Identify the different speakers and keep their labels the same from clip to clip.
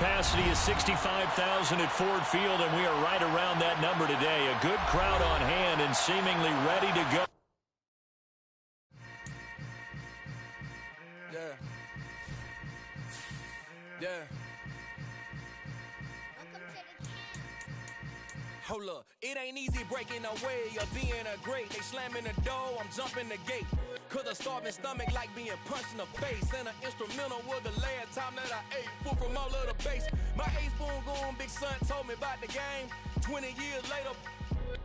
Speaker 1: capacity is 65,000 at Ford Field, and we are right around that number today. A good crowd on hand and seemingly ready to go.
Speaker 2: Hold up, it ain't easy breaking away or being a great. They slamming the door, I'm jumping the gate. Cause a starving stomach like being punched in the face. And an instrumental was the last time that I ate. Food from all of the base. My ace spoon going big son told me about the game. 20 years later,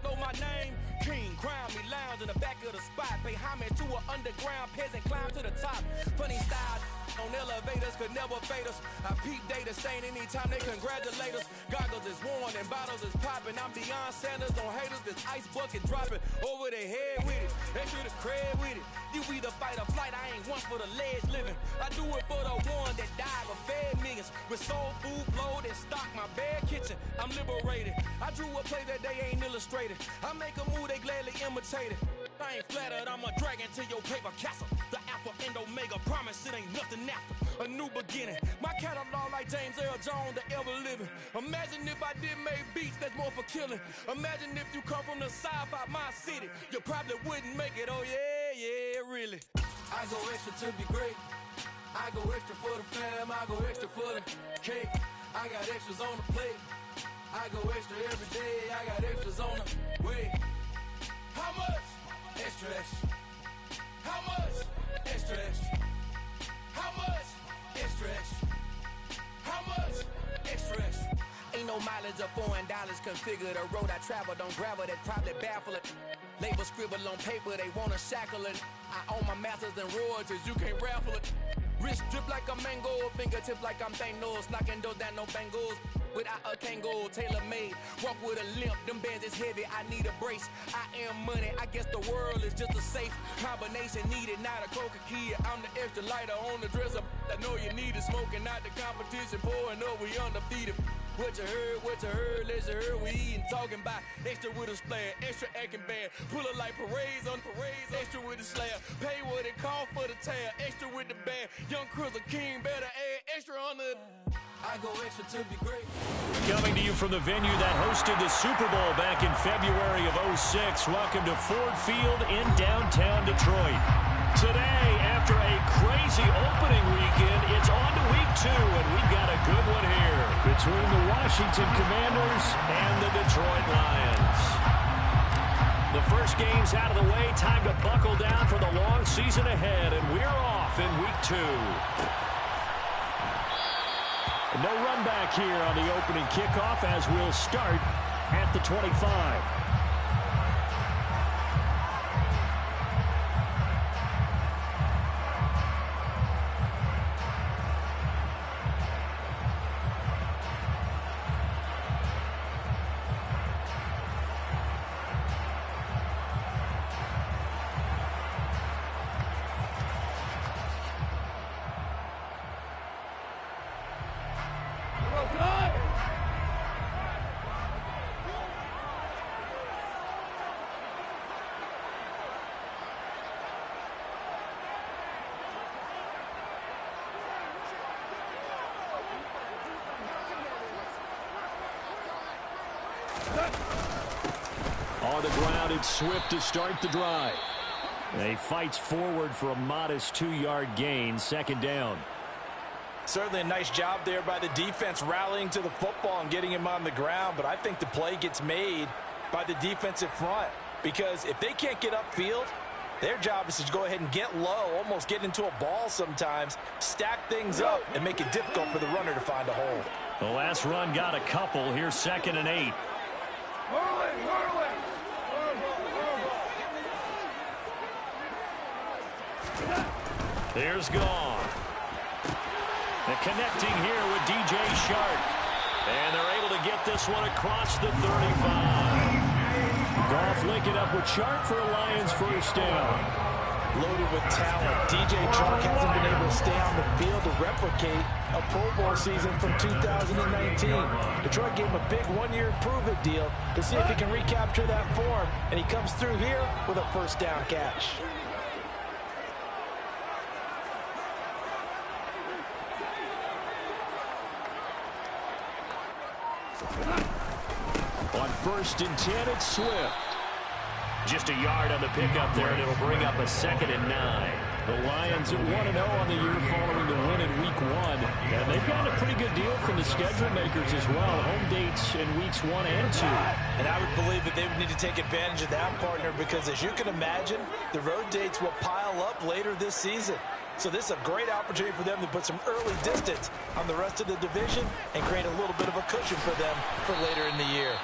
Speaker 2: know my name. King, crown me, lounge in the back of the spot. Pay homage to an underground peasant, climb to the top. Funny style on elevators could never fade us. I peep data stain anytime they congratulate us. Goggles is worn and bottles is popping. I'm Deion Sanders on haters. This ice bucket dropping over their head with it. Extra the cred with it. You either fight or flight. I ain't one for the ledge living. I do it for the one that died or fed millions. With soul food flowed and stock my bad kitchen. I'm liberated. I drew a play that they ain't illustrated. I make a move they gladly imitate it. I ain't flattered, I'm a dragon to your paper castle. The alpha and omega, promise it ain't nothing after. A new beginning, my catalog like James Earl Jones, the ever living. Imagine if I did make beats, that's more for killing. Imagine if you come from the south out my city, you probably wouldn't make it, oh yeah, really. I go extra to be great. I go extra for the fam, I go extra for the cake. I got extras on the plate. I go extra every day, I got extras on the way. How much? Extra, extra. How much? Extra, extra. How much? Extra, extra. How much? Extra, extra. Ain't no mileage of $4 configure the road I travel. Don't gravel, that probably baffle it. Label scribble on paper, they wanna shackle it. I own my masters and royalties, you can't raffle it. Wrist drip like a mango, fingertips like I'm Thanos. Knocking those down, no bangles. Without a Kango, tailor-made. Walk with a limp, them bands is heavy, I need a brace. I am money, I guess the world is just a safe combination needed, not a coca kid. I'm the extra lighter on the dresser. I know you need it, smoking out the competition, pouring up, we undefeated. What you heard, let's heard, we eating, talking about extra with a splash, extra acting bad, pull it like parades on parades, extra with the slab, pay what it cost for the tab, extra with the band, young Cruz a king, better add extra on the... I go extra to be great.
Speaker 1: Coming to you from the venue that hosted the Super Bowl back in February of '06, welcome to Ford Field in downtown Detroit. Today, after a crazy opening weekend, it's on to week 2, and we've got a good one here between the Washington Commanders and the Detroit Lions. The first game's out of the way, time to buckle down for the long season ahead, and we're off in week 2. No run back here on the opening kickoff as we'll start at the 25. On the ground, it's Swift to start the drive. He fights forward for a modest 2-yard gain, second down.
Speaker 3: Certainly a nice job there by the defense rallying to the football and getting him on the ground, but I think the play gets made by the defensive front because if they can't get upfield, their job is to go ahead and get low, almost get into a ball sometimes, stack things up, and make it difficult for the runner to find a hole.
Speaker 1: The last run got a couple. Here's 2nd and 8. There's Gone. And connecting here with DJ Shark. And they're able to get this one across the 35. Goff linking up with Shark for a Lions first down.
Speaker 3: Loaded with talent. DJ Chark hasn't been able to stay on the field to replicate a Pro Bowl season from 2019. Detroit gave him a big one-year prove-it deal to see if he can recapture that form, and he comes through here with a first down catch.
Speaker 1: On 1st and 10, it's Swift. Just a yard on the pickup there, and it'll bring up a 2nd and 9. The Lions at 1-0 on the year following the win in Week 1. And they've gotten a pretty good deal from the schedule makers as well. Home dates in Weeks 1 and 2.
Speaker 3: And I would believe that they would need to take advantage of that, partner, because as you can imagine, the road dates will pile up later this season. So this is a great opportunity for them to put some early distance on the rest of the division and create a little bit of a cushion for them for later in the year.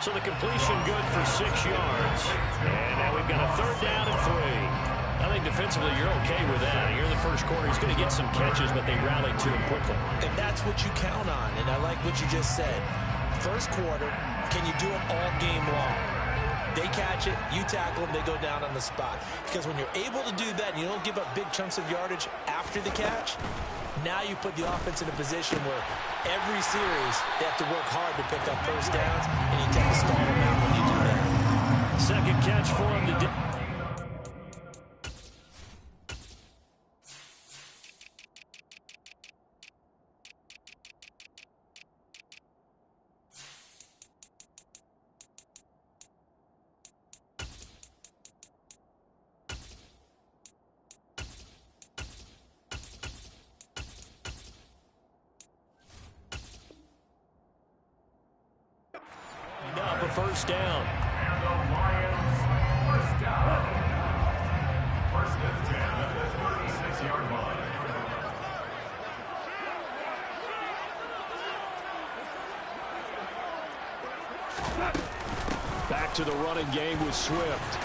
Speaker 1: So the completion good for 6 yards. And now we've got a 3rd down and 3. I think defensively you're okay with that. Here in the first quarter, he's going to get some catches, but they rallied to him quickly.
Speaker 3: And that's what you count on, and I like what you just said. First quarter, can you do it all game long? They catch it, you tackle them, they go down on the spot. Because when you're able to do that and you don't give up big chunks of yardage after the catch, now you put the offense in a position where every series they have to work hard to pick up first downs, and you tend to stall them out when you do that.
Speaker 1: 2nd catch for him today. Up a 1st down.
Speaker 4: And the Lions, 1st down. 1st and 10 at the 36-yard line.
Speaker 1: Back to the running game with Swift.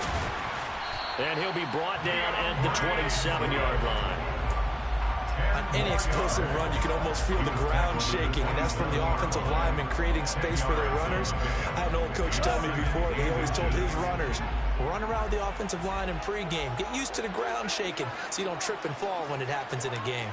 Speaker 1: And he'll be brought down at the 27-yard line.
Speaker 3: On any explosive run, you can almost feel the ground shaking, and that's from the offensive linemen creating space for their runners. I had an old coach tell me before, he always told his runners, run around the offensive line in pregame. Get used to the ground shaking so you don't trip and fall when it happens in a game.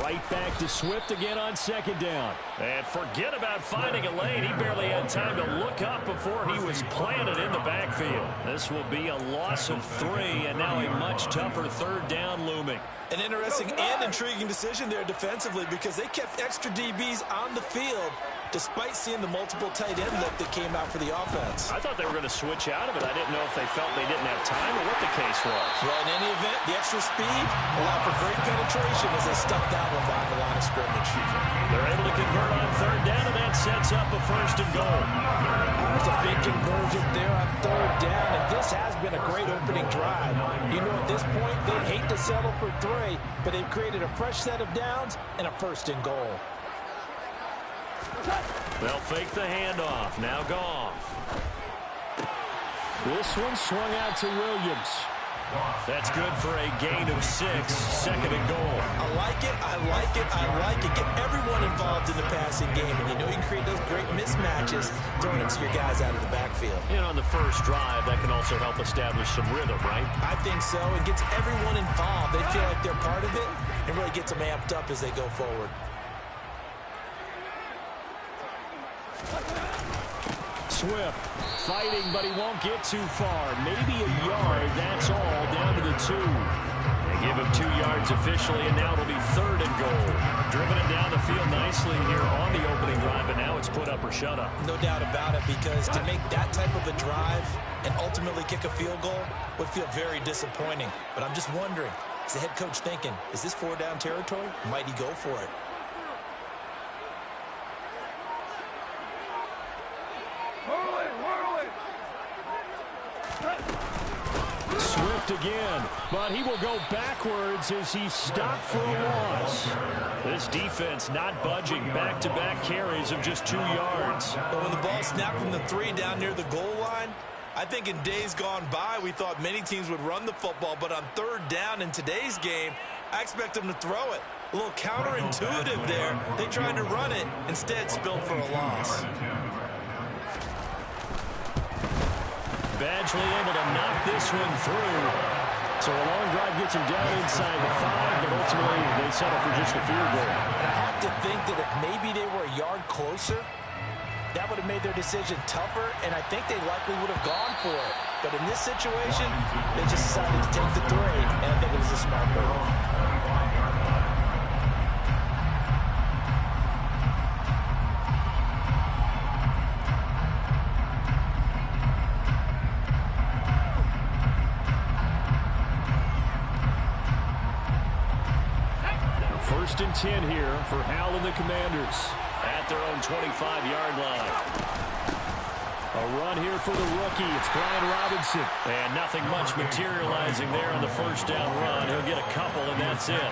Speaker 1: Right back to Swift again on 2nd down. And forget about finding a lane. He barely had time to look up before he was planted in the backfield. This will be a loss of 3, and now a much tougher 3rd down looming.
Speaker 3: An interesting and intriguing decision there defensively because they kept extra DBs on the field despite seeing the multiple tight end look that came out for the offense.
Speaker 1: I thought they were going to switch out of it. I didn't know if they felt they didn't have time or what the case was.
Speaker 3: Well, in any event, the extra speed allowed for great penetration as they stuck that one behind the line of scrimmage.
Speaker 1: They're able to convert on 3rd down, and that sets up a 1st and goal.
Speaker 3: There's a big conversion there on 3rd down, and this has been a great opening drive. You know, at this point, they'd hate to settle for 3, but they've created a fresh set of downs and a 1st and goal.
Speaker 1: They'll fake the handoff. Now Goff. This one swung out to Williams. That's good for a gain of 6. 2nd and goal.
Speaker 3: I like it, I like it, I like it. Get everyone involved in the passing game, and you know you can create those great mismatches throwing it to your guys out of the backfield.
Speaker 1: And on the first drive, that can also help establish some rhythm, right?
Speaker 3: I think so. It gets everyone involved. They feel like they're part of it and really gets them amped up as they go forward.
Speaker 1: Swift fighting, but he won't get too far. Maybe a yard, that's all, down to the 2. They give him 2 yards officially, and now it'll be 3rd and goal. Driven it down the field nicely here on the opening drive, and now it's put up or shut up.
Speaker 3: No doubt about it, because to make that type of a drive and ultimately kick a field goal would feel very disappointing. But I'm just wondering, is the head coach thinking, is this 4-down territory? Might he go for it?
Speaker 1: Swift again, but he will go backwards as he stopped for a loss. This defense not budging. Back-to-back carries of just 2 yards.
Speaker 3: But when the ball snapped from the 3 down near the goal line, I think in days gone by, we thought many teams would run the football, but on 3rd down in today's game, I expect them to throw it. A little counterintuitive there. They tried to run it, instead spilled for a loss.
Speaker 1: Badgley able to knock this one through. So a long drive gets him down inside the 5, but ultimately they settle for just a field goal.
Speaker 3: And I have to think that if maybe they were a yard closer, that would have made their decision tougher, and I think they likely would have gone for it. But in this situation, they just decided to take the 3, and I think it was a smart move.
Speaker 1: First and 10 here for Hal and the Commanders at their own 25-yard line. A run here for the rookie. It's Brian Robinson. And nothing much materializing there on the first down run. He'll get a couple, and that's it.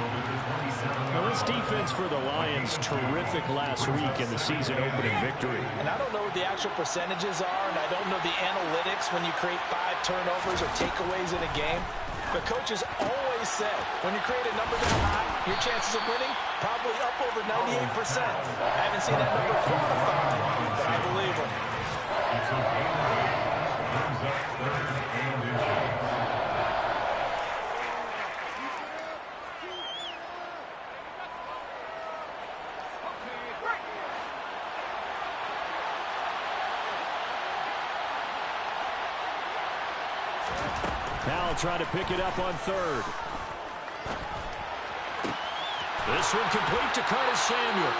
Speaker 1: Now, this defense for the Lions, terrific last week in the season-opening victory.
Speaker 3: And I don't know what the actual percentages are, and I don't know the analytics when you create 5 turnovers or takeaways in a game. But coaches always said, when you create a number that high, your chances of winning probably up over 98%. I haven't seen that number quantified, but I believe them.
Speaker 1: Now trying to pick it up on 3rd. This one complete to Curtis Samuel.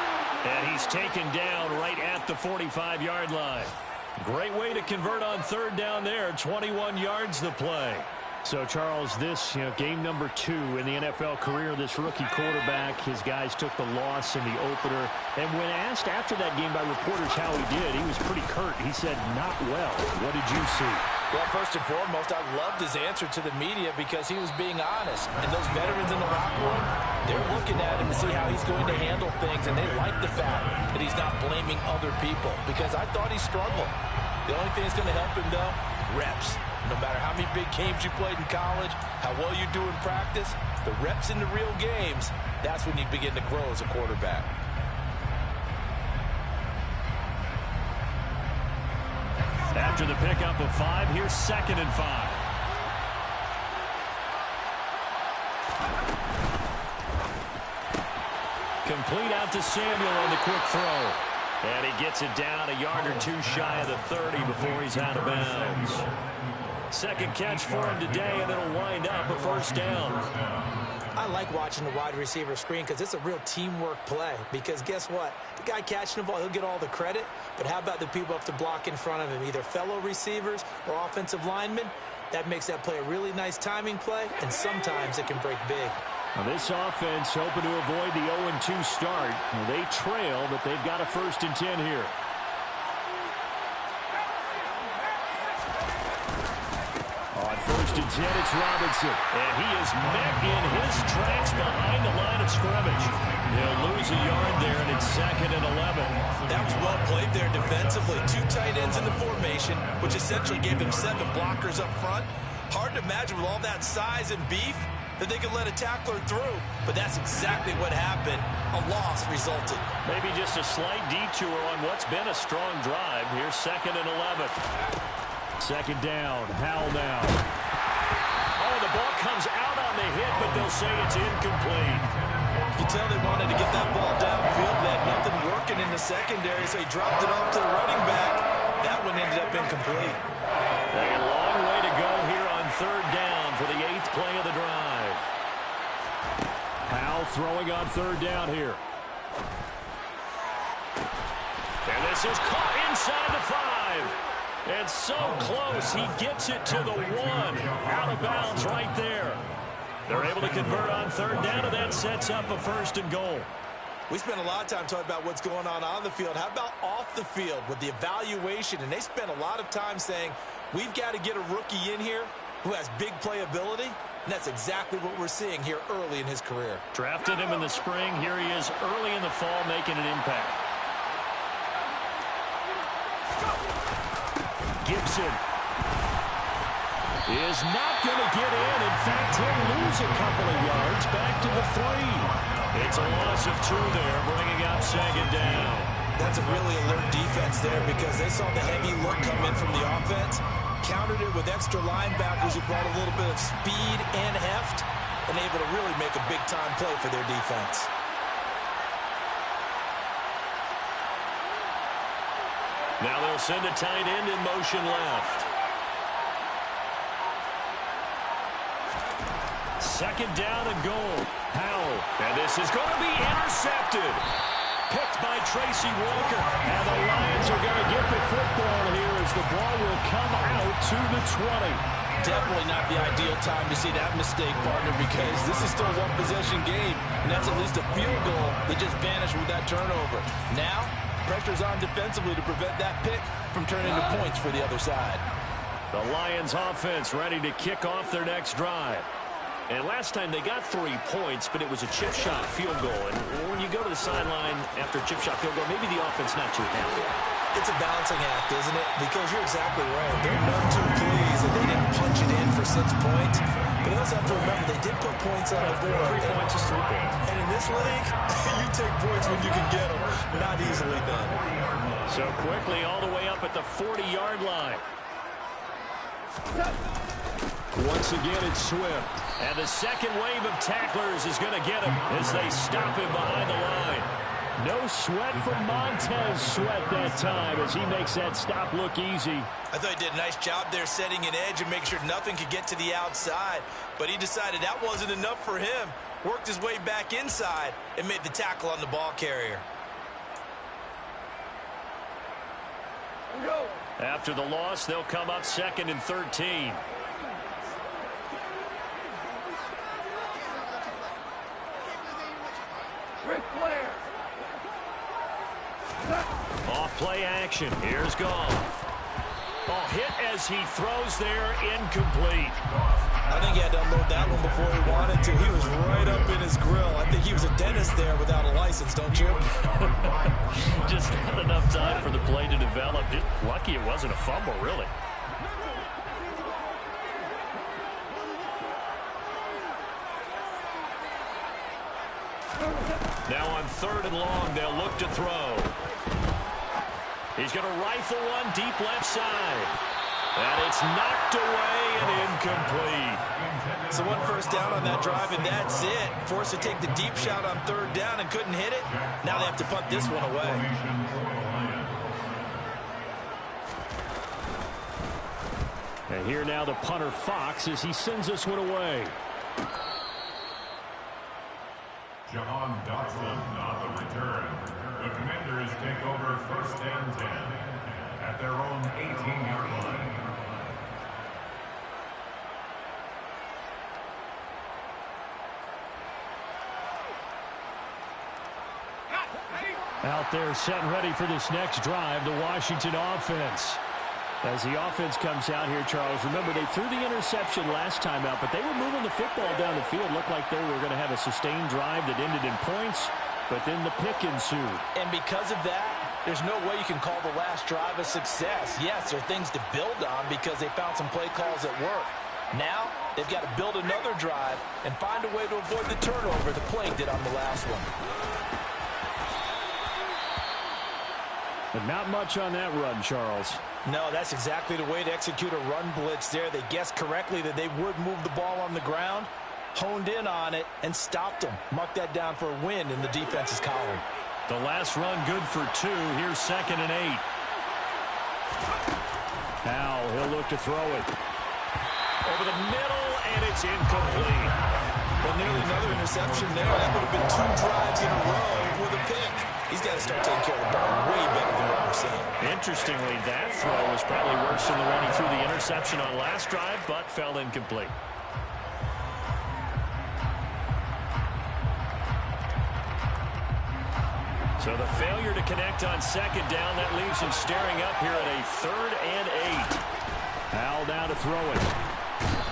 Speaker 1: And he's taken down right at the 45-yard line. Great way to convert on 3rd down there. 21 yards the play. So, Charles, this game number 2 in the NFL career, this rookie quarterback, his guys took the loss in the opener. And when asked after that game by reporters how he did, he was pretty curt. He said, not well. What did you see?
Speaker 3: Well, first and foremost, I loved his answer to the media because he was being honest. And those veterans in the locker room, they're looking at him to see how he's going to handle things, and they like the fact that he's not blaming other people because I thought he struggled. The only thing that's going to help him, though, reps. No matter how many big games you played in college, how well you do in practice, the reps in the real games, that's when you begin to grow as a quarterback.
Speaker 1: After the pickup of 5, here's 2nd and 5. Complete out to Samuel on the quick throw. And he gets it down a yard or 2 shy of the 30 before he's out of bounds. Second catch for him today, and it'll wind up a first down.
Speaker 3: I like watching the wide receiver screen because it's a real teamwork play. Because guess what? The guy catching the ball, he'll get all the credit. But how about the people have to block in front of him, either fellow receivers or offensive linemen? That makes that play a really nice timing play, and sometimes it can break big.
Speaker 1: Now this offense hoping to avoid the 0-2 start. Well, they trail, but they've got a first and 10 here. On first and 10, it's Robinson. And he is met in his tracks behind the line of scrimmage. He'll lose a yard there, and it's 2nd and 11.
Speaker 3: That was well played there defensively. 2 tight ends in the formation, which essentially gave them 7 blockers up front. Hard to imagine with all that size and beef that they could let a tackler through, but that's exactly what happened. A loss resulted.
Speaker 1: Maybe just a slight detour on what's been a strong drive. Here's 2nd and 11. 2nd down. Howell now. Oh, the ball comes out on the hit, but they'll say it's incomplete.
Speaker 3: You can tell they wanted to get that ball downfield. They had nothing working in the secondary, so he dropped it off to the running back. That one ended up incomplete.
Speaker 1: A long way to go here on 3rd down for the 8th play of the drive. Howell throwing on 3rd down here. And this is caught inside the 5. And so close, he gets it to the 1. Out of bounds right there. They're able to convert on 3rd down, and that sets up a 1st and goal.
Speaker 3: We spent a lot of time talking about what's going on the field. How about off the field with the evaluation? And they spent a lot of time saying, we've got to get a rookie in here who has big playability. And that's exactly what we're seeing here early in his career.
Speaker 1: Drafted him in the spring. Here he is early in the fall making an impact. Gibson is not going to get in. In fact, he'll lose a couple of yards back to the 3. It's a loss of 2 there, bringing up 2nd down.
Speaker 3: That's a really alert defense there because they saw the heavy look come in from the offense, countered it with extra linebackers who brought a little bit of speed and heft, and able to really make a big-time play for their defense.
Speaker 1: Now they'll send a tight end in motion left. Second down and goal. Howell. And this is going to be intercepted. Picked by Tracy Walker. And the Lions are going to get the football here as the ball will come out to the 20.
Speaker 3: Definitely not the ideal time to see that mistake, partner, because this is still a one-possession game, and that's at least a field goal that just vanished with that turnover. Now, pressure's on defensively to prevent that pick from turning into points for the other side.
Speaker 1: The Lions offense ready to kick off their next drive. And last time they got 3 points, but it was a chip shot field goal. And when you go to the sideline after a chip shot field goal, maybe the offense not too happy.
Speaker 3: It's a balancing act, isn't it? Because you're exactly right. They're none too pleased that they didn't punch it in for 6 points. But they also have to remember they did put points on the board.
Speaker 1: 3 points is 3 points.
Speaker 3: And in this league, you take points when you can get them. Not easily done.
Speaker 1: So quickly all the way up at the 40-yard line. Once again, it's Swift. And the second wave of tacklers is going to get him as they stop him behind the line. No sweat from Montez Sweat that time as he makes that stop look easy.
Speaker 3: I thought he did a nice job there setting an edge and making sure nothing could get to the outside. But he decided that wasn't enough for him. Worked his way back inside and made the tackle on the ball carrier.
Speaker 1: After the loss, they'll come up 2nd and 13. Off play action. Here's Goff. Oh, hit as he throws there, incomplete.
Speaker 3: I think he had to unload that one before he wanted to. He was right up in his grill. I think he was a dentist there without a license, don't you?
Speaker 1: Just not enough time for the play to develop. Just lucky it wasn't a fumble, really. Now on 3rd and long, they'll look to throw. He's going to rifle one deep left side. And it's knocked away and incomplete.
Speaker 3: So 1 first down on that drive, and that's it. Forced to take the deep shot on 3rd down and couldn't hit it. Now they have to punt this one away.
Speaker 1: And here now the punter Fox as he sends this one away.
Speaker 4: Jahan Dotson on the return. The Commanders take over 1st and 10 at their own 18-yard line.
Speaker 1: Out there set and ready for this next drive, the Washington offense. As the offense comes out here, Charles, remember they threw the interception last time out, but they were moving the football down the field. Looked like they were going to have a sustained drive that ended in points, but then the pick ensued.
Speaker 3: And because of that, there's no way you can call the last drive a success. Yes, there are things to build on because they found some play calls that work. Now, they've got to build another drive and find a way to avoid the turnover the play did on the last one.
Speaker 1: But not much on that run, Charles.
Speaker 3: No, that's exactly the way to execute a run blitz there. They guessed correctly that they would move the ball on the ground, honed in on it, and stopped them. Marked that down for a win in the defense's column.
Speaker 1: The last run good for 2. Here's 2nd and 8. Now he'll look to throw it. Over the middle, and it's incomplete.
Speaker 3: Well, nearly another interception there. That would have been 2 drives in a row with a pick. He's got to start taking care of the ball way better than what we're seeing.
Speaker 1: Interestingly, that throw was probably worse than the one he threw the interception on last drive, but fell incomplete. So the failure to connect on 2nd down, that leaves him staring up here at a 3rd and 8. Howell now to throw it.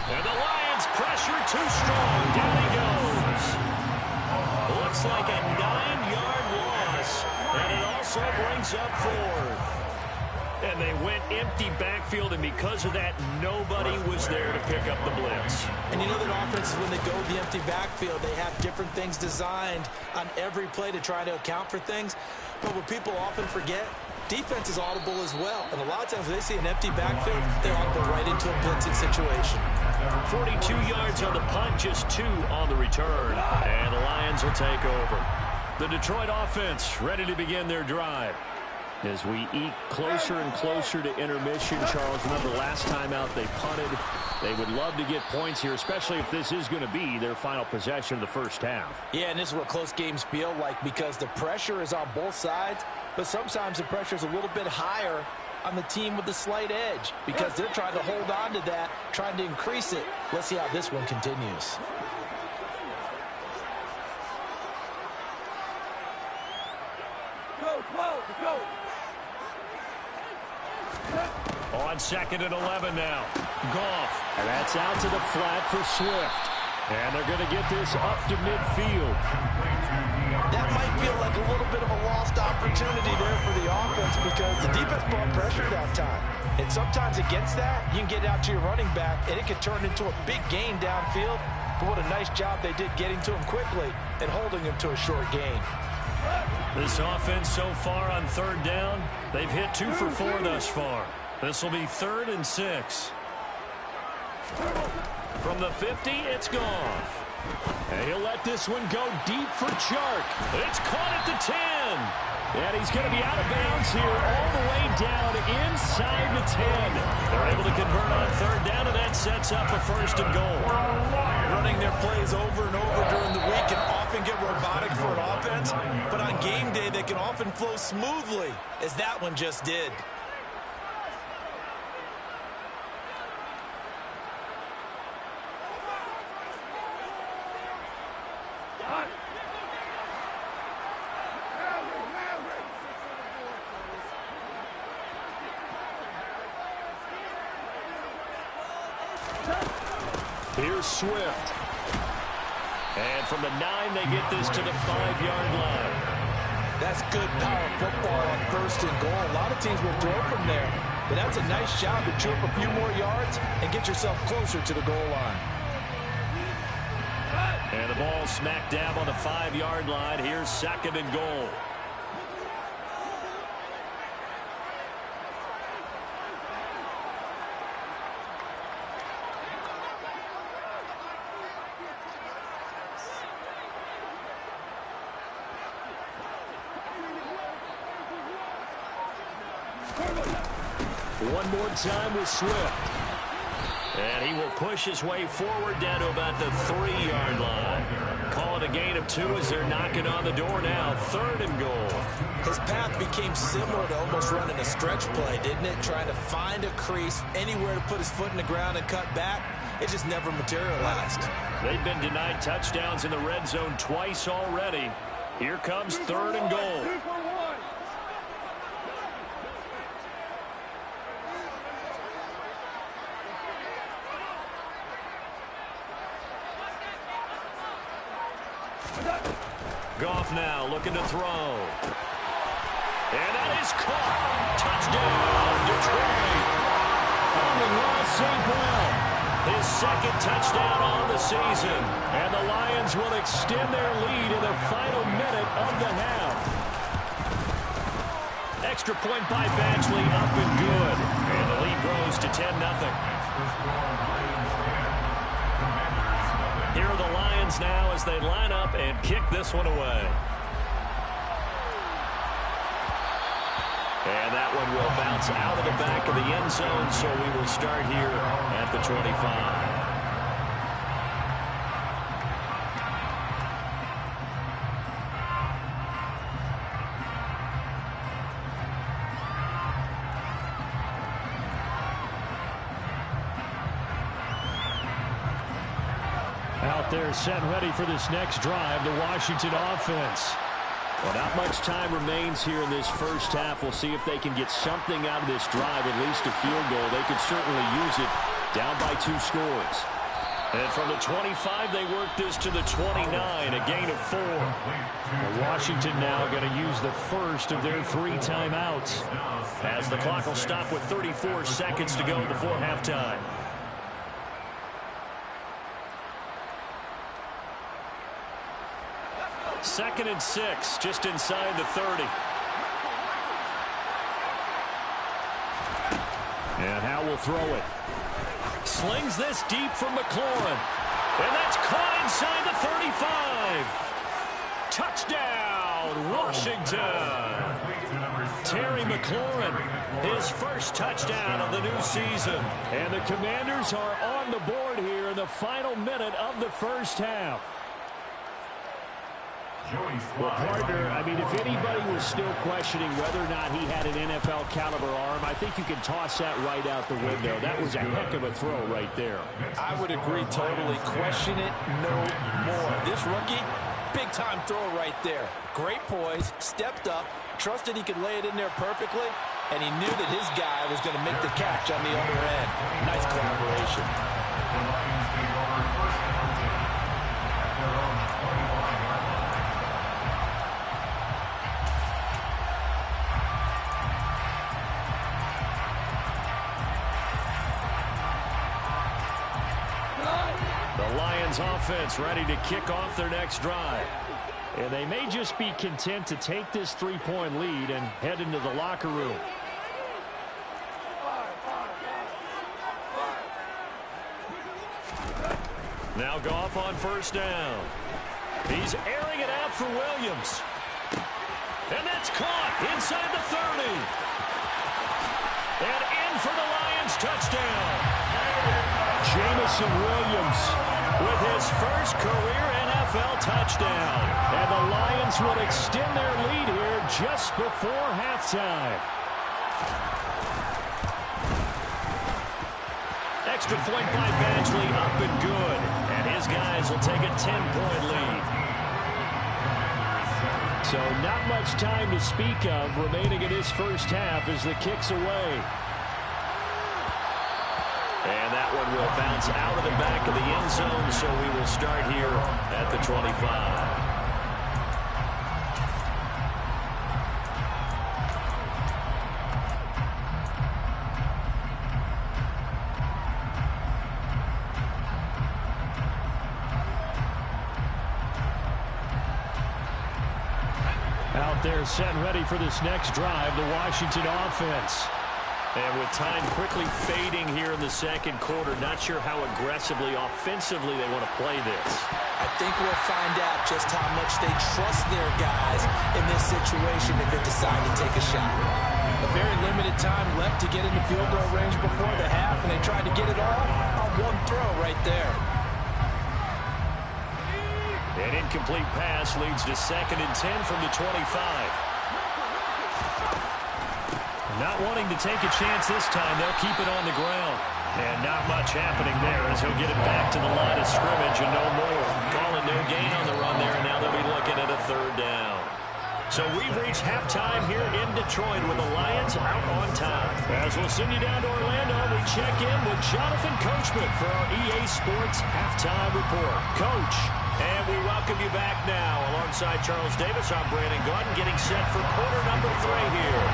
Speaker 1: And the Lions pressure too strong. Down he goes. Looks like a 9-yard loss, and it also brings up 4th. And they went empty backfield, and because of that, nobody was there to pick up the blitz.
Speaker 3: And you know that offenses, when they go to the empty backfield, they have different things designed on every play to try to account for things. But what people often forget, defense is audible as well. And a lot of times when they see an empty backfield, they audible right into a blitzing situation.
Speaker 1: 42 yards on the punt, just 2 on the return. And the Lions will take over. The Detroit offense ready to begin their drive. As we eke closer and closer to intermission, Charles, remember last time out they punted. They would love to get points here, especially if this is going to be their final possession of the first half.
Speaker 3: Yeah, and this is what close games feel like because the pressure is on both sides, but sometimes the pressure is a little bit higher on the team with the slight edge because they're trying to hold on to that, trying to increase it. Let's see how this one continues.
Speaker 2: Go.
Speaker 1: On 2nd and 11 now. Goff. And that's out to the flat for Swift. And they're going to get this up to midfield.
Speaker 3: That might feel like a little bit of a lost opportunity there for the offense because the defense brought pressure that time. And sometimes against that, you can get out to your running back, and it could turn into a big gain downfield. But what a nice job they did getting to him quickly and holding him to a short gain.
Speaker 1: This offense so far on 3rd down, they've hit 2 for 4 thus far. This will be 3rd and 6. From the 50, it's Goff. And he'll let this one go deep for Chark. It's caught at the 10. And he's going to be out of bounds here all the way down inside the 10. They're able to convert on 3rd down, and that sets up a 1st and goal.
Speaker 3: Running their plays over and over during the week can often get robotic for an offense, but on game day they can often flow smoothly, as that one just did.
Speaker 1: Here's Swift. And from the 9, they get this to the 5-yard line.
Speaker 3: That's good power football on 1st and goal. A lot of teams will throw from there, but that's a nice job to chew up a few more yards and get yourself closer to the goal line.
Speaker 1: And the ball smack dab on the 5-yard line. Here's 2nd and goal. One more time with Swift. And he will push his way forward down to about the 3-yard line. Call it a gain of 2 as they're knocking on the door now. 3rd and goal.
Speaker 3: His path became similar to almost running a stretch play, didn't it? Trying to find a crease, anywhere to put his foot in the ground and cut back. It just never materialized.
Speaker 1: They've been denied touchdowns in the red zone twice already. Here comes 3rd and goal. Goff now looking to throw. And that is caught. Touchdown, Detroit. Amon-Ra St. Brown. His 2nd touchdown on the season. And the Lions will extend their lead in the final minute of the half. Extra point by Batchley, up and good. And the lead grows to 10-0. Here are the Lions now as they line up and kick this one away. And that one will bounce out of the back of the end zone, so we will start here at the 25. Out there set ready for this next drive, the Washington offense. Well, not much time remains here in this first half. We'll see if they can get something out of this drive, at least a field goal. They could certainly use it, down by 2 scores. And from the 25, they work this to the 29, a gain of 4. Well, Washington now going to use the first of their 3 timeouts, as the clock will stop with 34 seconds to go before halftime. Second and 6, just inside the 30. And Howe will throw it. Slings this deep from McLaurin. And that's caught inside the 35. Touchdown, Washington. Terry McLaurin, his first touchdown of the new season. And the Commanders are on the board here in the final minute of the first half. Well, partner, I mean, if anybody was still questioning whether or not he had an NFL caliber arm, I think you can toss that right out the window. That was a heck of a throw right there.
Speaker 3: I would agree totally. Question it no more. This rookie, big-time throw right there. Great poise, stepped up, trusted he could lay it in there perfectly, and he knew that his guy was going to make the catch on the other end. Nice collaboration.
Speaker 4: The Lions take over first and 10 at their own 25-yard line.
Speaker 1: The Lions offense ready to kick off their next drive. And they may just be content to take this 3-point lead and head into the locker room. Now Goff on first down. He's airing it out for Williams. And that's caught inside the 30. And in for the Lions touchdown. Jamison Williams with his first career NFL touchdown. And the Lions would extend their lead here just before halftime. Extra point by Badgley, up and good. And his guys will take a 10-point lead. So not much time to speak of remaining in this first half as the kick's away. And that one will bounce out of the back of the end zone, so we will start here at the 25. Out there set and ready for this next drive, the Washington offense. And with time quickly fading here in the second quarter, not sure how aggressively, offensively they want to play this.
Speaker 3: I think we'll find out just how much they trust their guys in this situation if they decide to take a shot. A very limited time left to get into field goal range before the half, and they tried to get it all on one throw right there.
Speaker 1: An incomplete pass leads to 2nd and 10 from the 25. Not wanting to take a chance this time, they'll keep it on the ground. And not much happening there as he'll get it back to the line of scrimmage and no more. Calling no gain on the run there, and now they'll be looking at a 3rd down. So we've reached halftime here in Detroit with the Lions out on time. As we'll send you down to Orlando, we check in with Jonathan Coachman for our EA Sports Halftime Report. Coach, and we welcome you back now. Alongside Charles Davis, I'm Brandon Gordon, getting set for quarter number 3 here.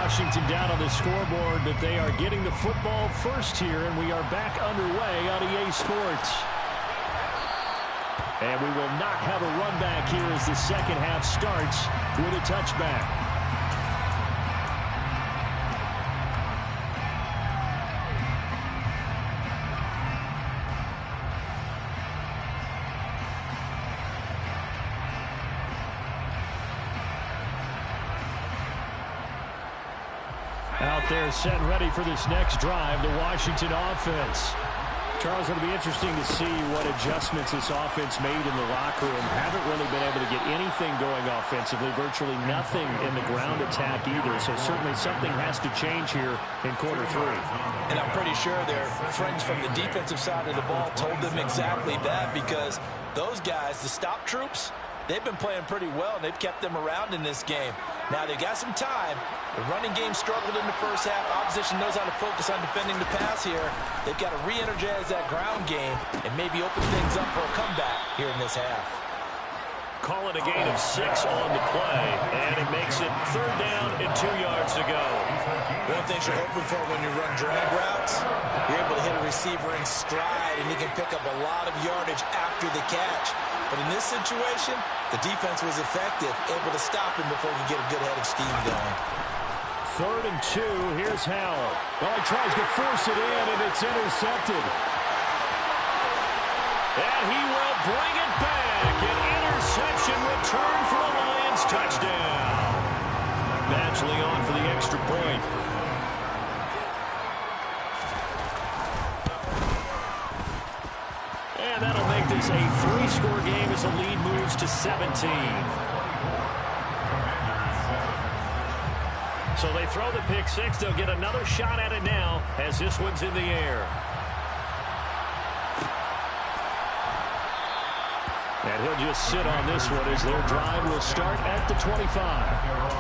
Speaker 1: Washington down on the scoreboard, but they are getting the football first here, and we are back underway on EA Sports. And we will not have a run back here as the second half starts with a touchback. Out there set and ready for this next drive, the Washington offense. Charles, it'll be interesting to see what adjustments this offense made in the locker room. Haven't really been able to get anything going offensively, virtually nothing in the ground attack either. So certainly something has to change here in quarter 3.
Speaker 3: And I'm pretty sure their friends from the defensive side of the ball told them exactly that, because those guys, the stop troops, they've been playing pretty well, and they've kept them around in this game. Now, they've got some time. The running game struggled in the first half. Opposition knows how to focus on defending the pass here. They've got to re-energize that ground game and maybe open things up for a comeback here in this half.
Speaker 1: Call it a gain of 6 on the play, and it makes it 3rd down and 2 yards to go.
Speaker 3: One of the things you're hoping for when you run drag routes, you're able to hit a receiver in stride, and he can pick up a lot of yardage after the catch. But in this situation, the defense was effective, able to stop him before he could get a good head of steam going.
Speaker 1: 3rd and 2, here's Howell. Well, he tries to force it in, and it's intercepted. And he will bring it back. An interception return for a Lions touchdown. eventually on for the extra point. And that'll make this a 3-score game as the lead moves to 17. So they throw the pick six. They'll get another shot at it now as this one's in the air. And he'll just sit on this one as their drive will start at the 25.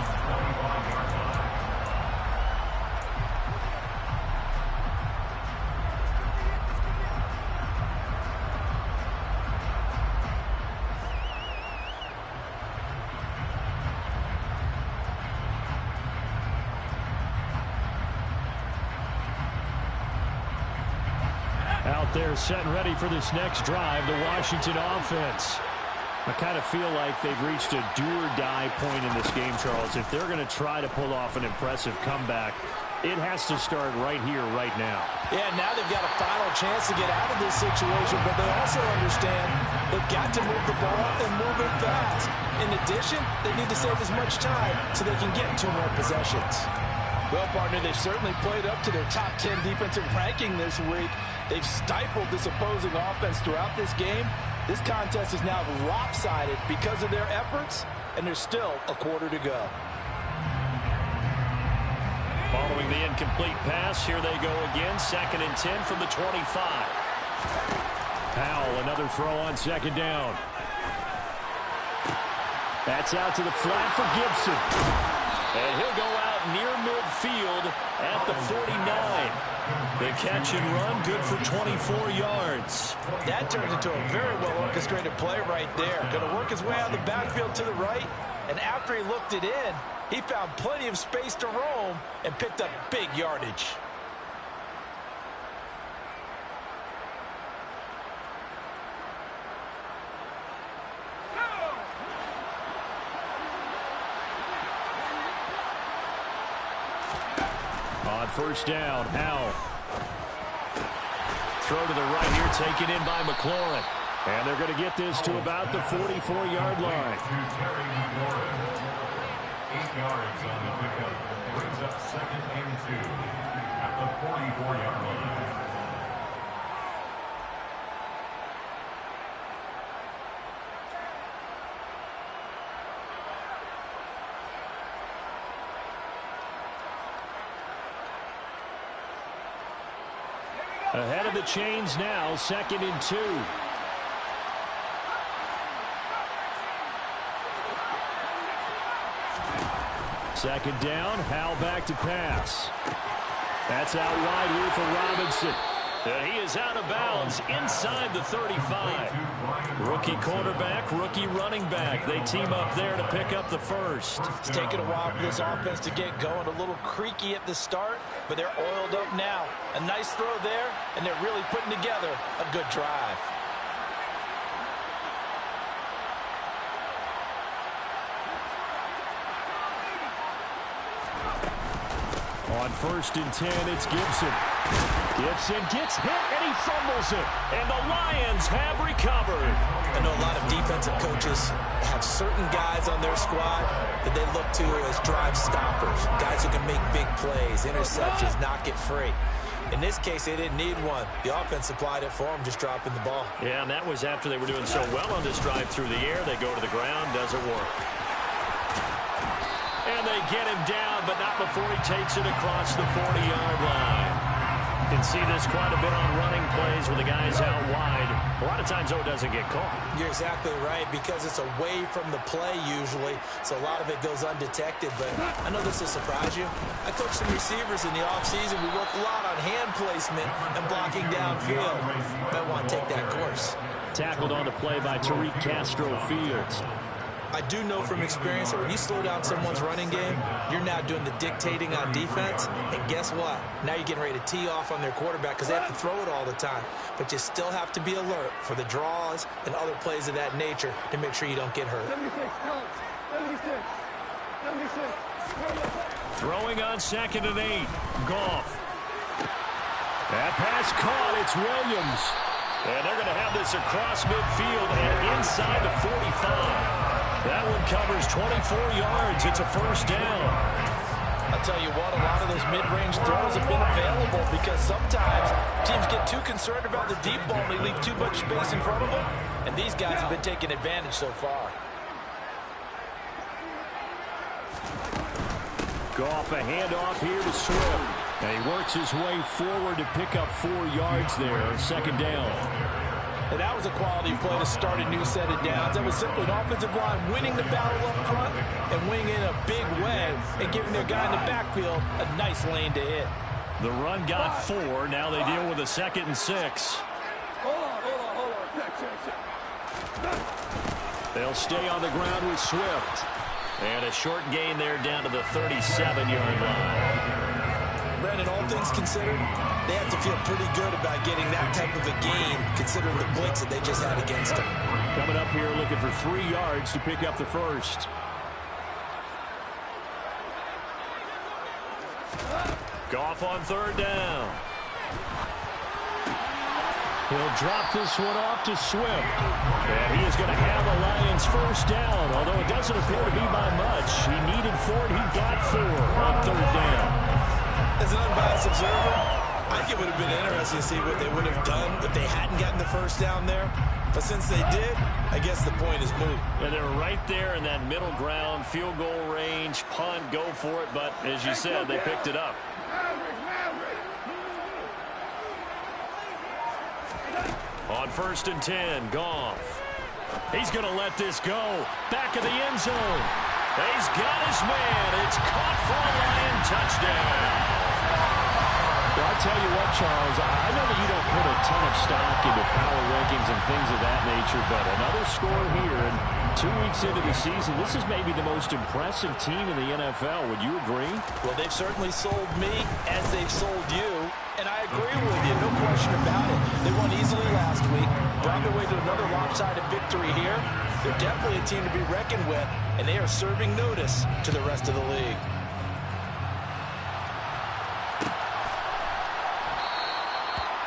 Speaker 1: Out there set and ready for this next drive, the Washington offense. I kind of feel like they've reached a do-or-die point in this game, Charles. If they're going to try to pull off an impressive comeback, it has to start right here, right now.
Speaker 3: Yeah, now they've got a final chance to get out of this situation, but they also understand they've got to move the ball and move it fast. In addition, they need to save as much time so they can get 2 more possessions. Well, partner, they've certainly played up to their top 10 defensive ranking this week. They've stifled this opposing offense throughout this game. This contest is now lopsided because of their efforts, and there's still a quarter to go.
Speaker 1: Following the incomplete pass, here they go again. 2nd and 10 from the 25. Powell, another throw on 2nd down. That's out to the flat for Gibson. And he'll go out near midfield at the 49. The catch and run, good for 24 yards.
Speaker 3: That turns into a very well-orchestrated play right there. Going to work his way out of the backfield to the right, and after he looked it in, he found plenty of space to roam and picked up big yardage.
Speaker 1: On 1st down, Howell. Throw to the right here, taken in by McLaurin. And they're going to get this to about the 44-yard line.
Speaker 4: 8 yards on the pickup. Brings up 2nd and 2 at the 44-yard line.
Speaker 1: Ahead of the chains now, 2nd and 2. Second down, Howell back to pass. That's out wide here for Robinson. He is out of bounds inside the 35. Rookie quarterback, rookie running back. They team up there to pick up the first.
Speaker 3: It's taken a while for this offense to get going. A little creaky at the start, but they're oiled up now. A nice throw there, and they're really putting together a good drive.
Speaker 1: On 1st and 10, it's Gibson. Gibson gets hit, and he fumbles it. And the Lions have recovered.
Speaker 3: I know a lot of defensive coaches have certain guys on their squad that they look to as drive stoppers, guys who can make big plays, interceptions, knock it free. In this case, they didn't need one. The offense supplied it for them, just dropping the ball.
Speaker 1: Yeah, and that was after they were doing so well on this drive through the air. They go to the ground, doesn't work. And they get him down, but not before he takes it across the 40-yard line. You can see this quite a bit on running plays with the guys out wide. A lot of times, though, it doesn't get caught.
Speaker 3: You're exactly right, because it's away from the play usually, so a lot of it goes undetected. But I know this will surprise you. I coached some receivers in the offseason. We work a lot on hand placement and blocking downfield. Might want to take that course.
Speaker 1: Tackled on the play by Tariq Castro-Fields.
Speaker 3: I do know from experience that when you slow down someone's running game, you're now doing the dictating on defense. And guess what? Now you're getting ready to tee off on their quarterback because they have to throw it all the time. But you still have to be alert for the draws and other plays of that nature to make sure you don't get hurt.
Speaker 4: 76.
Speaker 1: Throwing on 2nd and 8. Goff. That pass caught. It's Williams. And they're going to have this across midfield and inside the 45. That one covers 24 yards. It's a 1st down.
Speaker 3: I'll tell you what, a lot of those mid-range throws have been available because sometimes teams get too concerned about the deep ball and they leave too much space in front of them. And these guys have been taking advantage so far.
Speaker 1: Goff a handoff here to Swift. And he works his way forward to pick up 4 yards there. Second down.
Speaker 3: And that was a quality play to start a new set of downs. That was simply an offensive line winning the battle up front and winning in a big way and giving their guy in the backfield a nice lane to hit.
Speaker 1: The run got 4. Now they deal with a 2nd and 6.
Speaker 5: Hold on.
Speaker 1: They'll stay on the ground with Swift. And a short gain there down to the 37-yard line.
Speaker 3: Brandon, all things considered, they have to feel pretty good about getting that type of a gain, considering the blitz that they just had against them.
Speaker 1: Coming up here looking for 3 yards to pick up the first. Goff on 3rd down. He'll drop this one off to Swift. And he is going to have the Lions first down, although it doesn't appear to be by much. He needed 4, and he got 4 on 3rd down.
Speaker 3: As an unbiased observer, I think it would have been interesting to see what they would have done if they hadn't gotten the first down there. But since they did, I guess the point is moot.
Speaker 1: And they're right there in that middle ground, field goal range, punt, go for it. But as you said, they picked it up. On 1st and 10, Goff. He's going to let this go. Back of the end zone. He's got his man. It's caught for a Lion touchdown. Well, I'll tell you what, Charles, I know that you don't put a ton of stock into power rankings and things of that nature, but another score here, and 2 weeks into the season, this is maybe the most impressive team in the NFL. Would you agree?
Speaker 3: Well, they've certainly sold me as they've sold you, and I agree with you, no question about it. They won easily last week, brought their way to another lopsided victory here. They're definitely a team to be reckoned with, and they are serving notice to the rest of the league.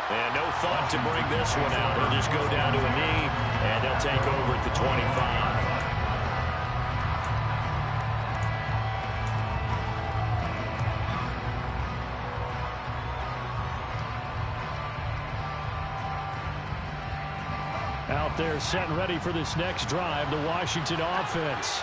Speaker 1: And no thought to bring this one out. He'll just go down to a knee, and they'll take over at the 25. Out there set and ready for this next drive, the Washington offense.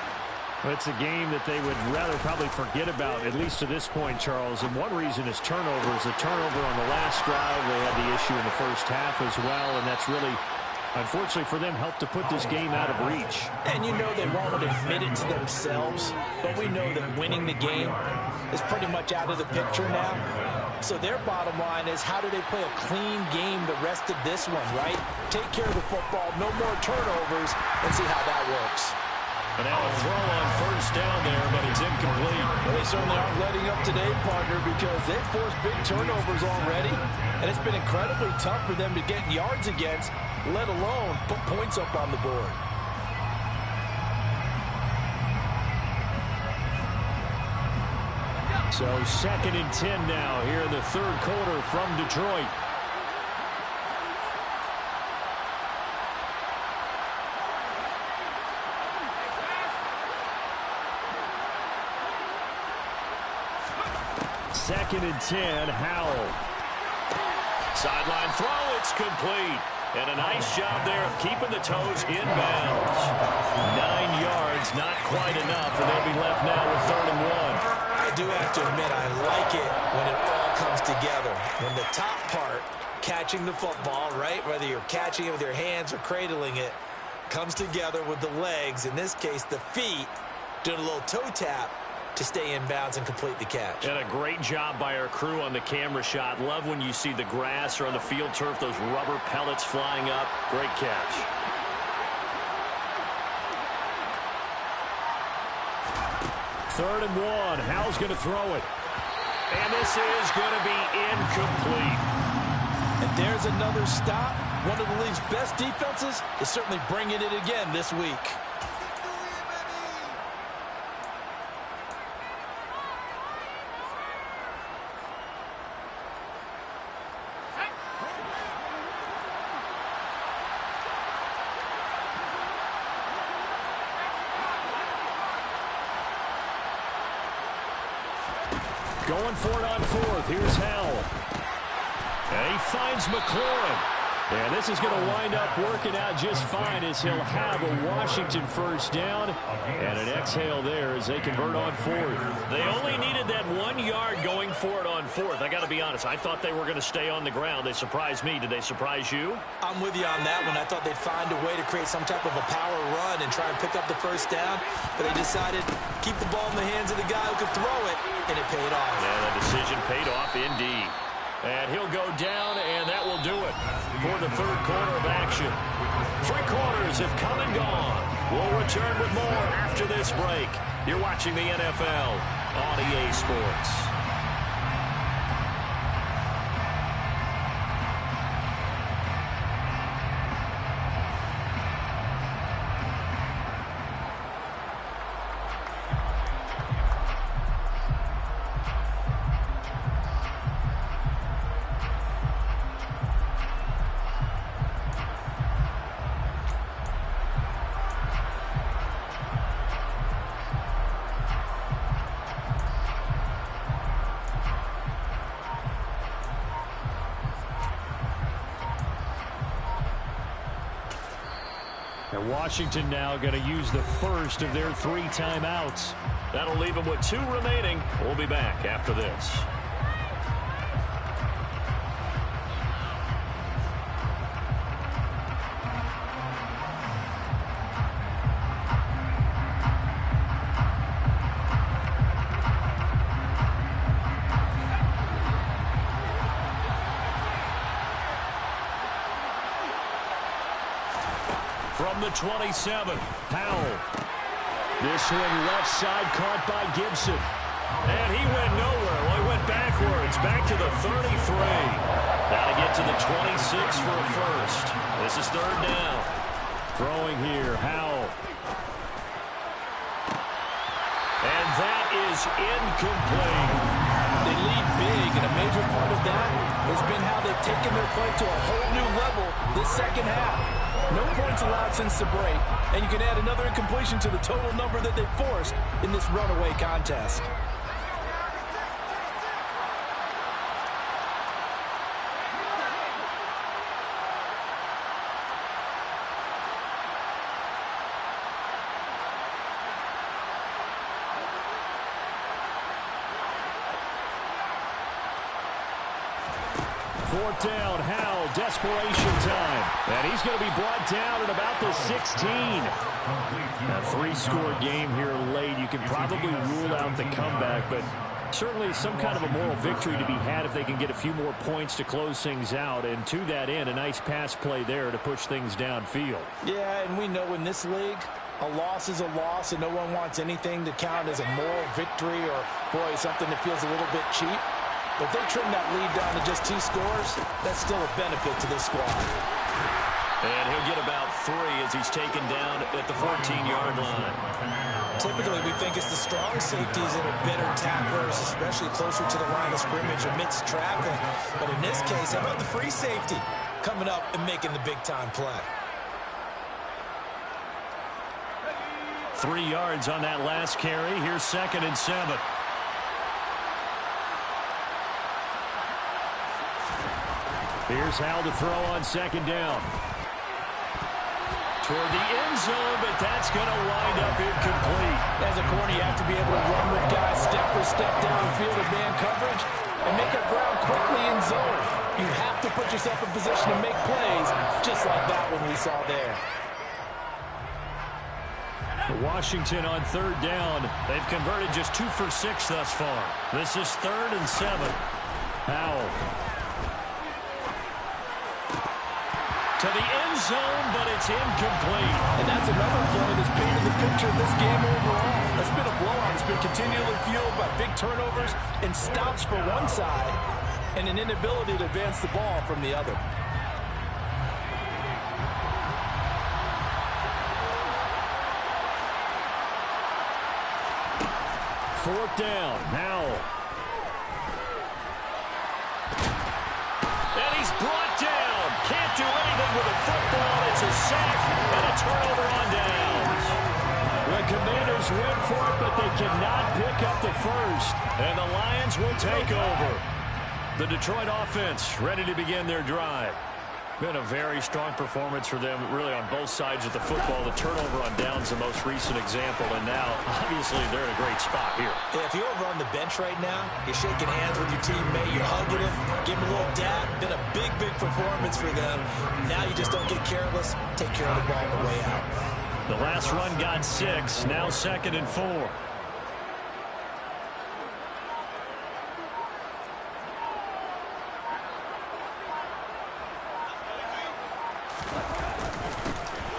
Speaker 1: It's a game that they would rather probably forget about, at least to this point, Charles. And one reason is turnovers. A turnover on the last drive. They had the issue in the first half as well, and that's really, unfortunately for them, helped to put this game out of reach.
Speaker 3: And you know they won't admit it to themselves, but we know that winning the game is pretty much out of the picture now. So their bottom line is, how do they play a clean game the rest of this one, right? Take care of the football, no more turnovers, and see how that works.
Speaker 1: And now a throw on 1st down there, but it's incomplete.
Speaker 3: Well, they certainly aren't letting up today, partner, because they've forced big turnovers already, and it's been incredibly tough for them to get yards against, let alone put points up on the board.
Speaker 1: So 2nd and 10 now here in the 3rd quarter from Detroit. Second and 10, Howell. Sideline throw, it's complete. And a nice job there of keeping the toes in bounds. 9 yards, not quite enough, and they'll be left now with 3rd and 1.
Speaker 3: I do have to admit, I like it when it all comes together. When the top part, catching the football, right, whether you're catching it with your hands or cradling it, comes together with the legs, in this case the feet, doing a little toe tap to stay in bounds and complete the catch.
Speaker 1: And a great job by our crew on the camera shot. Love when you see the grass or on the field turf, those rubber pellets flying up. Great catch. Third and 1. Howell's going to throw it. And this is going to be incomplete.
Speaker 3: And there's another stop. One of the league's best defenses is certainly bringing it again this week.
Speaker 1: Going for it on fourth. Here's Howell. And he finds McLaurin. And this is going to wind up working out just fine as he'll have a Washington first down and an exhale there as they convert on fourth.
Speaker 6: They only needed that 1 yard going for it on fourth. I got to be honest. I thought they were going to stay on the ground. They surprised me. Did they surprise you?
Speaker 3: I'm with you on that one. I thought they'd find a way to create some type of a power run and try and pick up the first down, but they decided to keep the ball in the hands of the guy who could throw it, and it paid off.
Speaker 6: Yeah, that decision paid off indeed.
Speaker 1: And he'll go down, and that will do it for the third quarter of action. 3 quarters have come and gone. We'll return with more after this break. You're watching the NFL on EA Sports. And Washington now going to use the first of their 3 timeouts.
Speaker 6: That'll leave them with 2 remaining. We'll be back after this.
Speaker 1: From the 27, Howell. This one left side caught by Gibson. And he went nowhere. Well, he went backwards, back to the 33. Now to get to the 26 for a first. This is third down. Throwing here, Howell. And that is incomplete.
Speaker 3: They lead big, and a major part of that has been how they've taken their play to a whole new level this second half. No points allowed since the break, and you can add another incompletion to the total number that they forced in this runaway contest.
Speaker 1: Fourth down, Howell, desperation time. And he's going to be brought down at about the 16. A 3-score game here late. You can probably rule out the comeback, but certainly some kind of a moral victory to be had if they can get a few more points to close things out. And to that end, a nice pass play there to push things downfield.
Speaker 3: Yeah, and we know in this league, a loss is a loss, and no one wants anything to count as a moral victory or, boy, something that feels a little bit cheap. But if they trim that lead down to just 2 scores, that's still a benefit to this squad.
Speaker 6: And he'll get about 3 as he's taken down at the 14-yard line.
Speaker 3: Typically, we think it's the strong safeties that are better tacklers, especially closer to the line of scrimmage amidst traffic. But in this case, how about the free safety coming up and making the big-time play?
Speaker 1: 3 yards on that last carry. Here's 2nd and 7. Here's Howell to throw on 2nd down. Toward the end zone, but that's going to wind up incomplete.
Speaker 3: As a corner, you have to be able to run with guys step for step downfield in man coverage and make up ground quickly in zone. You have to put yourself in position to make plays, just like that one we saw there.
Speaker 1: Washington on 3rd down. They've converted just 2 for 6 thus far. This is 3rd and 7. Howell. To the end zone, but it's incomplete.
Speaker 3: And that's another play that's painted the picture of this game overall. It's been a blowout. It's been continually fueled by big turnovers and stops for one side and an inability to advance the ball from the other.
Speaker 1: Fourth down, Howell. And he's brought down. Can't do anything with a football. It's a sack and a turnover on downs.
Speaker 3: When
Speaker 1: the Commanders win for it, but they cannot pick up the first. And the Lions will take over. The Detroit offense ready to begin their drive. Been a very strong performance for them, really, on both sides of the football. The turnover on downs, the most recent example, and now, obviously, they're in a great spot here.
Speaker 3: Yeah, if you're over on the bench right now, you're shaking hands with your teammate, you're hugging him, give him a little dab. Been a big, big performance for them. Now you just don't get careless. Take care of the ball on the way out.
Speaker 1: The last run got 6, now 2nd and 4.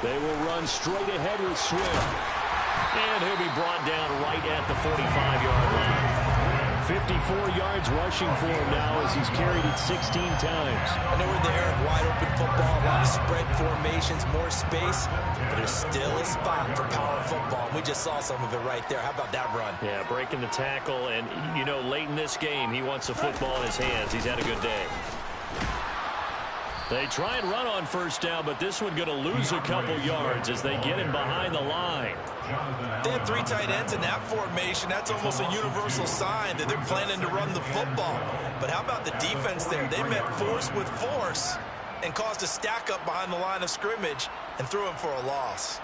Speaker 1: They will run straight ahead with Swift. And he'll be brought down right at the 45-yard line. 54 yards rushing for him now as he's carried it 16 times.
Speaker 3: I know we're in the era of wide-open football, a lot of spread formations, more space, but there's still a spot for power football. We just saw some of it right there. How about that run?
Speaker 6: Yeah, breaking the tackle, and, you know, late in this game, he wants the football in his hands. He's had a good day. They try and run on first down, but this one going to lose a couple yards as they get him behind the line.
Speaker 3: They have 3 tight ends in that formation. That's almost a universal sign that they're planning to run the football. But how about the defense there? They met force with force and caused a stack up behind the line of scrimmage and threw him for a loss.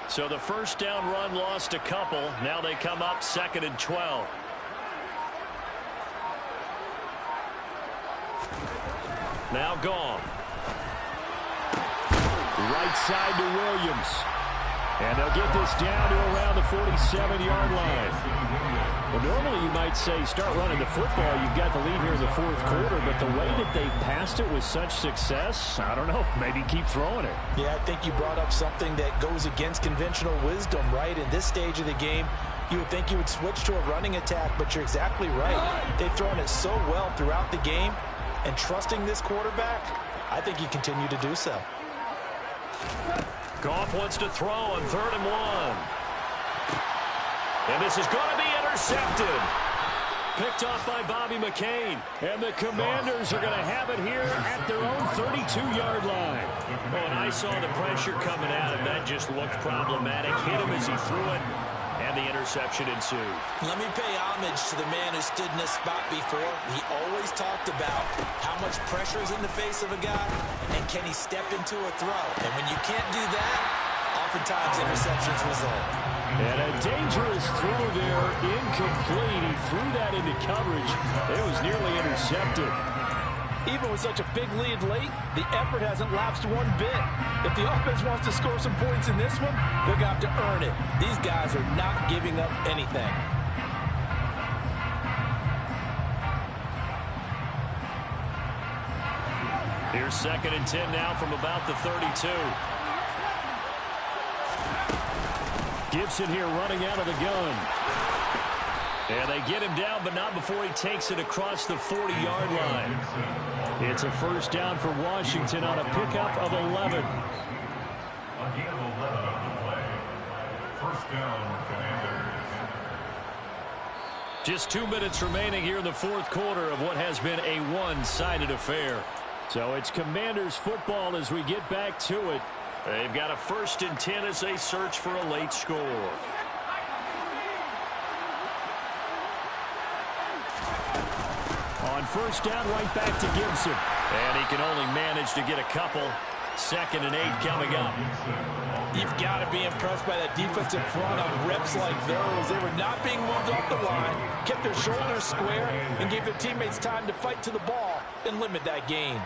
Speaker 6: So the first down run lost a couple. Now they come up 2nd and 12. Now gone.
Speaker 1: Right side to Williams. And they'll get this down to around the 47-yard line. Well, normally you might say start running the football. You've got the lead here in the 4th quarter, but the way that they passed it with such success, I don't know, maybe keep throwing it.
Speaker 3: Yeah, I think you brought up something that goes against conventional wisdom, right? In this stage of the game, you would think you would switch to a running attack, but you're exactly right. They've thrown it so well throughout the game, and trusting this quarterback, I think you continue to do so.
Speaker 6: Goff wants to throw on 3rd and 1. And this is going to be intercepted. Picked off by Bobby McCain.
Speaker 1: And the Commanders are going to have it here at their own 32-yard line.
Speaker 6: Oh, and I saw the pressure coming at him. That just looked problematic. Hit him as he threw it, and the interception ensued.
Speaker 3: Let me pay homage to the man who stood in this spot before. He always talked about how much pressure is in the face of a guy, and can he step into a throw. And when you can't do that, oftentimes interceptions result.
Speaker 1: And a dangerous throw there, incomplete. He threw that into coverage. It was nearly intercepted.
Speaker 7: Even with such a big lead late, the effort hasn't lapsed one bit. If the offense wants to score some points in this one, they're going to have to earn it. These guys are not giving up anything.
Speaker 6: Here's 2nd and 10 now from about the 32.
Speaker 1: Gibson here running out of the gun. And they get him down, but not before he takes it across the 40-yard line. It's a first down for Washington on a pickup of 11.
Speaker 4: A gain of 11 on the play. First down, Commanders.
Speaker 1: Just 2 minutes remaining here in the 4th quarter of what has been a one-sided affair. So it's Commanders football as we get back to it.
Speaker 6: They've got a 1st and 10 as they search for a late score.
Speaker 1: On first down, right back to Gibson. And he can only manage to get a couple. 2nd and 8 coming up.
Speaker 7: You've got to be impressed by that defensive front on reps like those. They were not being moved off the line, kept their shoulders square, and gave their teammates time to fight to the ball and limit that gain.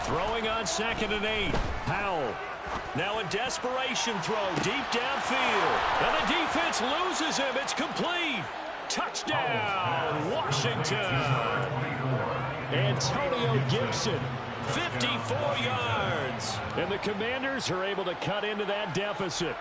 Speaker 1: Throwing on 2nd and 8. Powell. Now a desperation throw deep downfield. And the defense loses him. It's complete. Touchdown, Washington. Antonio Gibson, 54 yards. And the Commanders are able to cut into that deficit.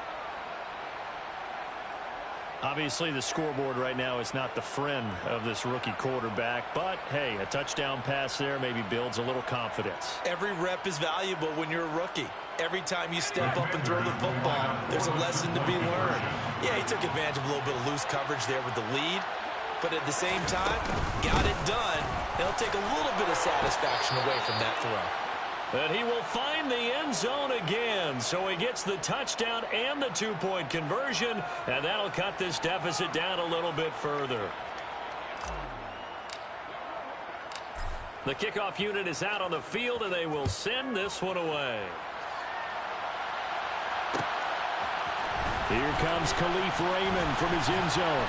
Speaker 6: Obviously, the scoreboard right now is not the friend of this rookie quarterback, but, hey, a touchdown pass there maybe builds a little confidence.
Speaker 7: Every rep is valuable when you're a rookie. Every time you step up and throw the football, there's a lesson to be learned. Yeah, he took advantage of a little bit of loose coverage there with the lead, but at the same time, got it done. He'll take a little bit of satisfaction away from that throw.
Speaker 6: And he will find the end zone again, so he gets the touchdown and the two-point conversion, and that'll cut this deficit down a little bit further. The kickoff unit is out on the field, and they will send this one away. Here comes Khalif Raymond from his end zone.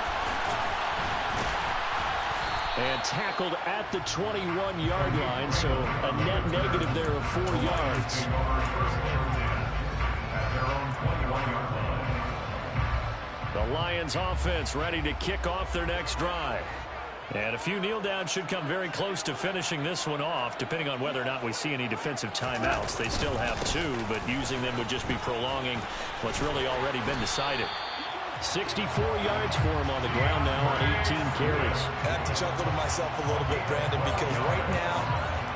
Speaker 6: And tackled at the 21-yard line, so a net negative there of 4 yards. The Lions offense ready to kick off their next drive. And a few kneel downs should come very close to finishing this one off, depending on whether or not we see any defensive timeouts. They still have 2, but using them would just be prolonging what's really already been decided. 64 yards for him on the ground now on 18 carries.
Speaker 7: I have to chuckle to myself a little bit, Brandon, because right now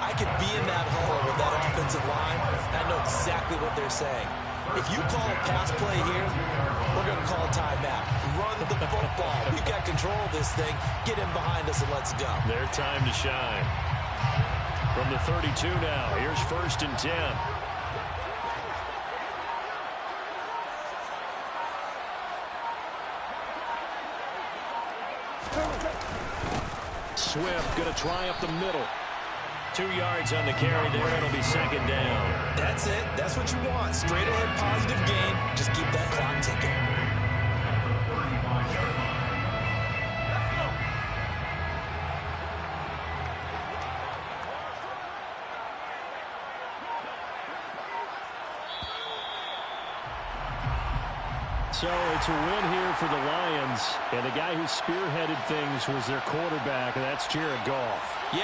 Speaker 7: I could be in that hole with that offensive line, and I know exactly what they're saying. If you call a pass play here, we're going to call a timeout. Run the football. We've got control of this thing. Get in behind us and let's go.
Speaker 6: Their time to shine. From the 32 now, here's 1st and 10. Swift going to try up the middle. 2 yards on the carry there. It'll be 2nd down.
Speaker 7: That's it. That's what you want. Straight ahead positive gain. Just keep that clock ticking.
Speaker 6: So it's a win here for the Lions, and the guy who spearheaded things was their quarterback, and that's Jared Goff.
Speaker 7: Yeah.